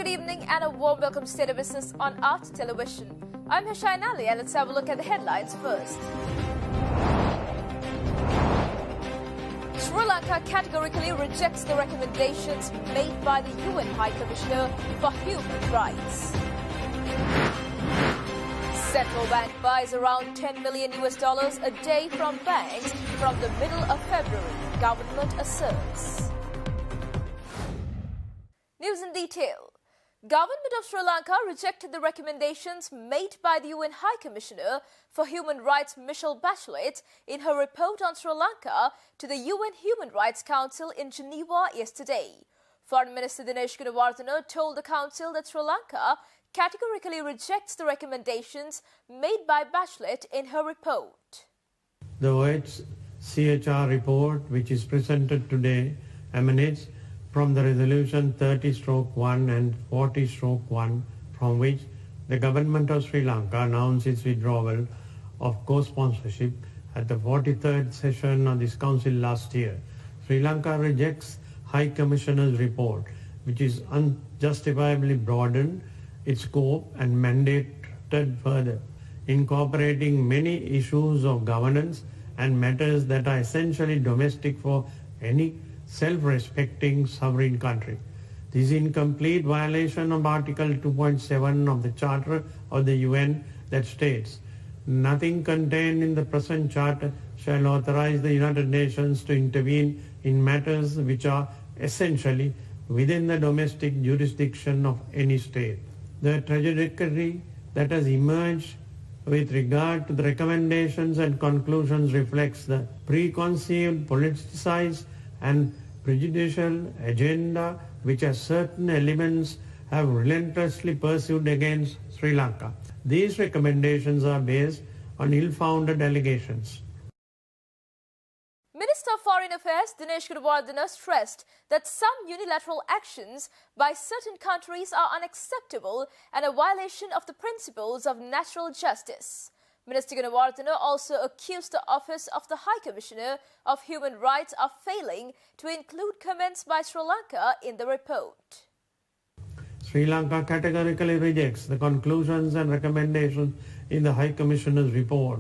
evening and a warm welcome to State of Business on Art Television. I'm Hushain Ali and let's have a look at the headlines first. Sri Lanka categorically rejects the recommendations made by the UN High Commissioner for Human Rights. Central Bank buys around $10 million a day from banks from the middle of February, government asserts. News in detail. Government of Sri Lanka rejected the recommendations made by the UN High Commissioner for Human Rights Michelle Bachelet in her report on Sri Lanka to the UN Human Rights Council in Geneva yesterday. Foreign Minister Dinesh Gunawardena told the Council that Sri Lanka categorically rejects the recommendations made by Bachelet in her report. The OHCHR report, which is presented today, emanates from the resolution 30/1 and 40/1, from which the government of Sri Lanka announced its withdrawal of co-sponsorship at the 43rd session of this council last year. Sri Lanka rejects High Commissioner's report, which is unjustifiably broadened its scope and mandated further, incorporating many issues of governance and matters that are essentially domestic for any self-respecting sovereign country. This is in complete violation of Article 2.7 of the Charter of the UN that states, "Nothing contained in the present Charter shall authorize the United Nations to intervene in matters which are essentially within the domestic jurisdiction of any state." The trajectory that has emerged with regard to the recommendations and conclusions reflects the preconceived, politicized and prejudicial agenda which as certain elements have relentlessly pursued against Sri Lanka. These recommendations are based on ill-founded allegations. Minister of Foreign Affairs Dinesh Gunawardena stressed that some unilateral actions by certain countries are unacceptable and a violation of the principles of natural justice. Minister Gunawardena also accused the Office of the High Commissioner of Human Rights of failing to include comments by Sri Lanka in the report. Sri Lanka categorically rejects the conclusions and recommendations in the High Commissioner's report.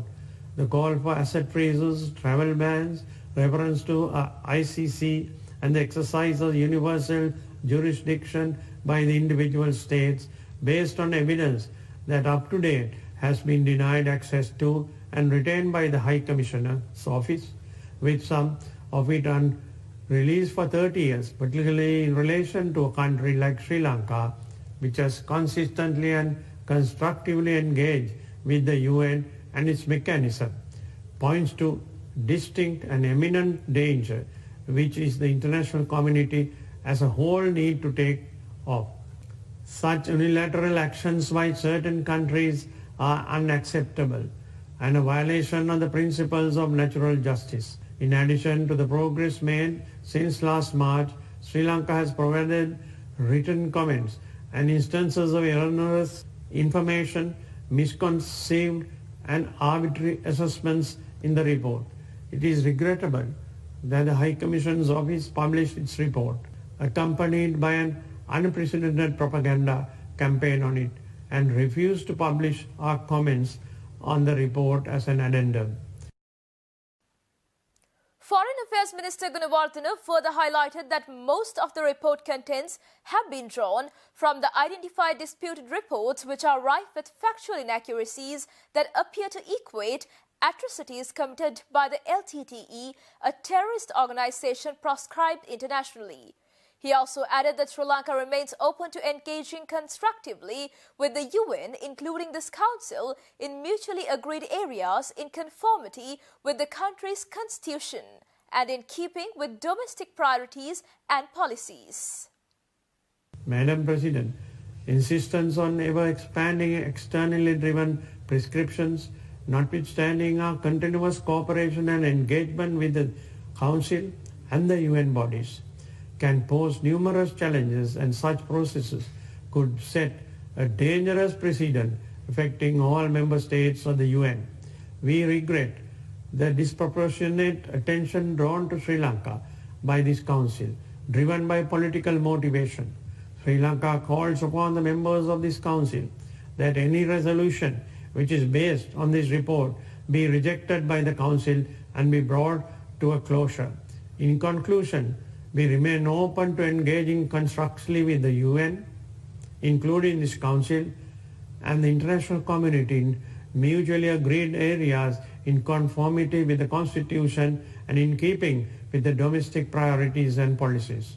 The call for asset freezes, travel bans, reference to ICC and the exercise of universal jurisdiction by the individual states based on evidence that up to date has been denied access to and retained by the High Commissioner's office, with some of it on release for 30 years, particularly in relation to a country like Sri Lanka, which has consistently and constructively engaged with the UN and its mechanism, points to distinct and imminent danger which is the international community as a whole need to take off. Such unilateral actions by certain countries are unacceptable and a violation of the principles of natural justice. In addition to the progress made since last March, Sri Lanka has provided written comments and instances of erroneous information, misconceived and arbitrary assessments in the report. It is regrettable that the High Commission's office published its report, accompanied by an unprecedented propaganda campaign on it, and refused to publish our comments on the report as an addendum. Foreign Affairs Minister Gunawardena further highlighted that most of the report contents have been drawn from the identified disputed reports which are rife with factual inaccuracies that appear to equate atrocities committed by the LTTE, a terrorist organization proscribed internationally. He also added that Sri Lanka remains open to engaging constructively with the UN, including this council, in mutually agreed areas in conformity with the country's constitution and in keeping with domestic priorities and policies. Madam President, insistence on ever-expanding externally driven prescriptions, notwithstanding our continuous cooperation and engagement with the Council and the UN bodies, can pose numerous challenges, and such processes could set a dangerous precedent affecting all member states of the UN. We regret the disproportionate attention drawn to Sri Lanka by this Council, driven by political motivation. Sri Lanka calls upon the members of this council that any resolution which is based on this report be rejected by the council and be brought to a closure. In conclusion, we remain open to engaging constructively with the UN, including this council, and the international community in mutually agreed areas in conformity with the Constitution and in keeping with the domestic priorities and policies.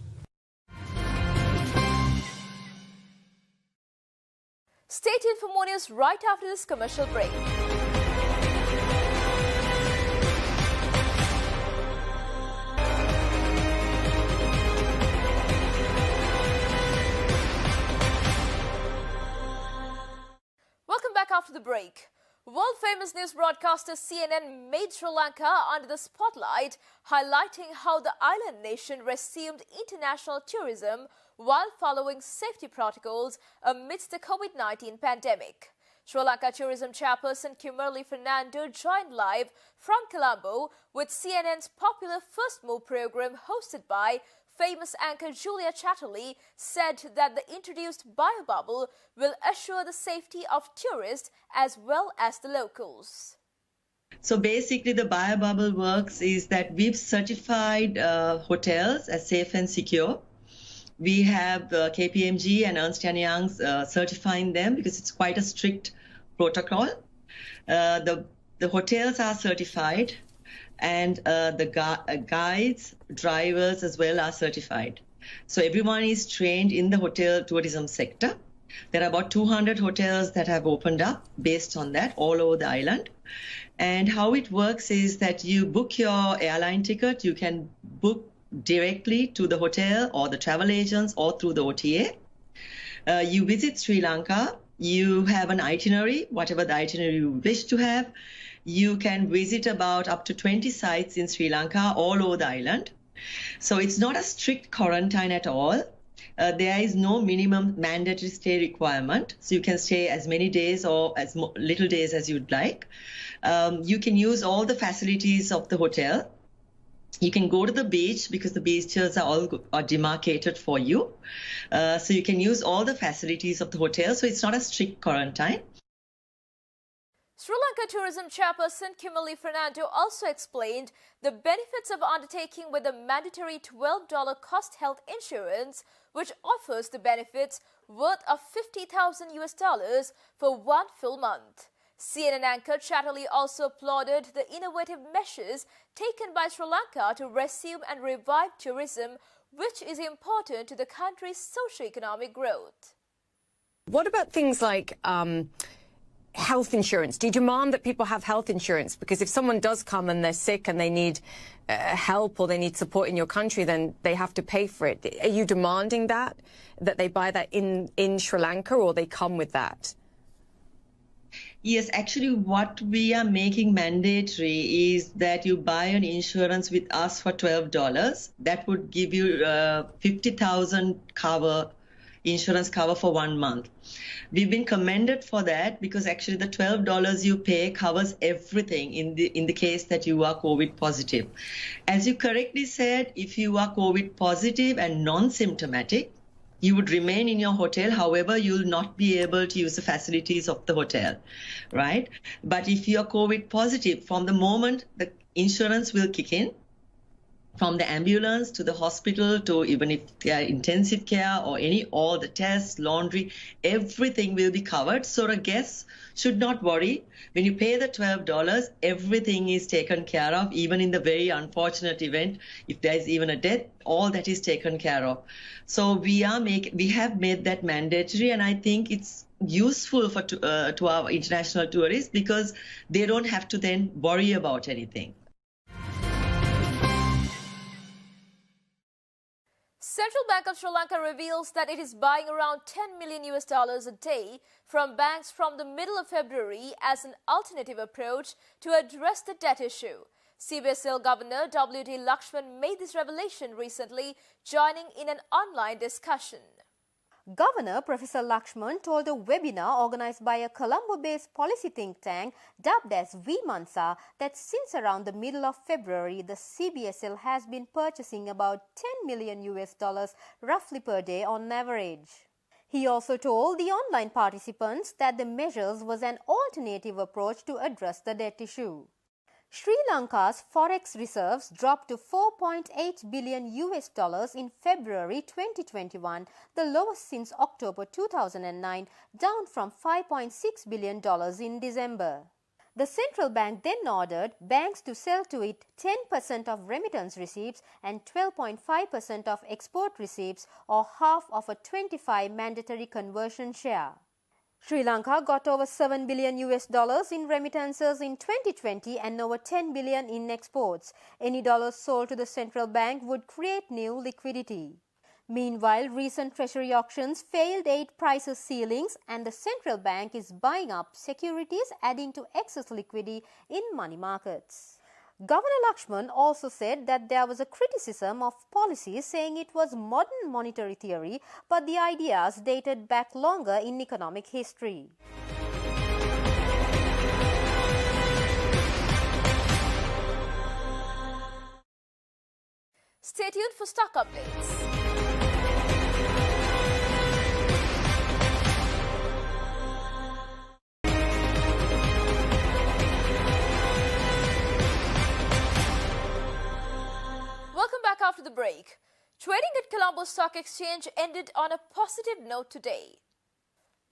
Stay tuned for more news right after this commercial break. Welcome back after the break. World-famous news broadcaster CNN made Sri Lanka under the spotlight, highlighting how the island nation resumed international tourism while following safety protocols amidst the COVID-19 pandemic. Sri Lanka Tourism Chairperson Kimberly Fernando joined live from Colombo with CNN's popular First Move program hosted by famous anchor Julia Chatterley, said that the introduced biobubble will assure the safety of tourists as well as the locals. So basically the biobubble works is that we've certified hotels as safe and secure. We have KPMG and Ernst & Young's certifying them because it's quite a strict protocol. The hotels are certified, and the guides, drivers as well are certified. So everyone is trained in the hotel tourism sector. There are about 200 hotels that have opened up based on that all over the island. And how it works is that you book your airline ticket. You can book directly to the hotel or the travel agents or through the OTA. You visit Sri Lanka. You have an itinerary, whatever the itinerary you wish to have. You can visit about up to 20 sites in Sri Lanka all over the island. So it's not a strict quarantine at all. There is no minimum mandatory stay requirement. So you can stay as many days or as little days as you'd like. You can use all the facilities of the hotel. You can go to the beach because the beaches are demarcated for you. So you can use all the facilities of the hotel. So it's not a strict quarantine. Sri Lanka Tourism Chairperson Kimberly Fernando also explained the benefits of undertaking with the mandatory $12 cost health insurance, which offers the benefits worth of $50,000 for one full month. CNN anchor Chatterley also applauded the innovative measures taken by Sri Lanka to resume and revive tourism, which is important to the country's socio-economic growth. What about things like health insurance? Do you demand that people have health insurance? Because if someone does come and they're sick and they need help or they need support in your country, then they have to pay for it. Are you demanding that they buy that in Sri Lanka, or they come with that? Yes, actually what we are making mandatory is that you buy an insurance with us for $12. That would give you 50,000 insurance cover for 1 month. We've been commended for that because actually the $12 you pay covers everything in the case that you are COVID positive. As you correctly said, if you are COVID positive and non-symptomatic, you would remain in your hotel. However, you will not be able to use the facilities of the hotel, right? But if you are COVID positive, from the moment the insurance will kick in, from the ambulance to the hospital to even if they are intensive care or all the tests, laundry, everything will be covered. So the guests should not worry. When you pay the $12, everything is taken care of, even in the very unfortunate event, if there is even a death, all that is taken care of. So we have made that mandatory, and I think it's useful to our international tourists because they don't have to then worry about anything. Central Bank of Sri Lanka reveals that it is buying around $10 million a day from banks from the middle of February as an alternative approach to address the debt issue. CBSL Governor W.D. Lakshman made this revelation recently, joining in an online discussion. Governor Professor Lakshman told a webinar organized by a Colombo-based policy think tank dubbed as VMansa that since around the middle of February, the CBSL has been purchasing about $10 million roughly per day on average. He also told the online participants that the measures was an alternative approach to address the debt issue. Sri Lanka's forex reserves dropped to $4.8 billion in February 2021, the lowest since October 2009, down from $5.6 billion in December. The central bank then ordered banks to sell to it 10% of remittance receipts and 12.5% of export receipts, or half of a 25 mandatory conversion share. Sri Lanka got over $7 billion in remittances in 2020 and over $10 billion in exports. Any dollars sold to the central bank would create new liquidity. Meanwhile, recent treasury auctions failed 8 prices ceilings and the central bank is buying up securities, adding to excess liquidity in money markets. Governor Lakshman also said that there was a criticism of policy, saying it was modern monetary theory, but the ideas dated back longer in economic history. Stay tuned for stock updates. Welcome back after the break. Trading at Colombo Stock Exchange ended on a positive note today.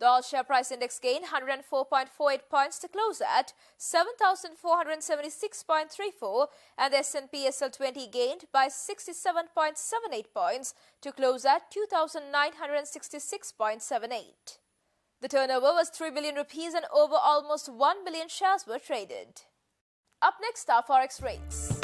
The all share price index gained 104.48 points to close at 7,476.34, and the S&P SL20 gained by 67.78 points to close at 2,966.78. The turnover was 3 billion rupees and over almost 1 billion shares were traded. Up next are forex rates.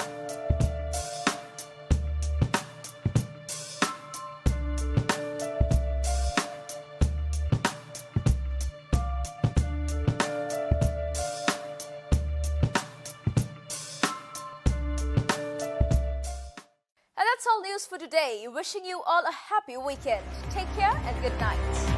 That's all news for today. Wishing you all a happy weekend. Take care and good night.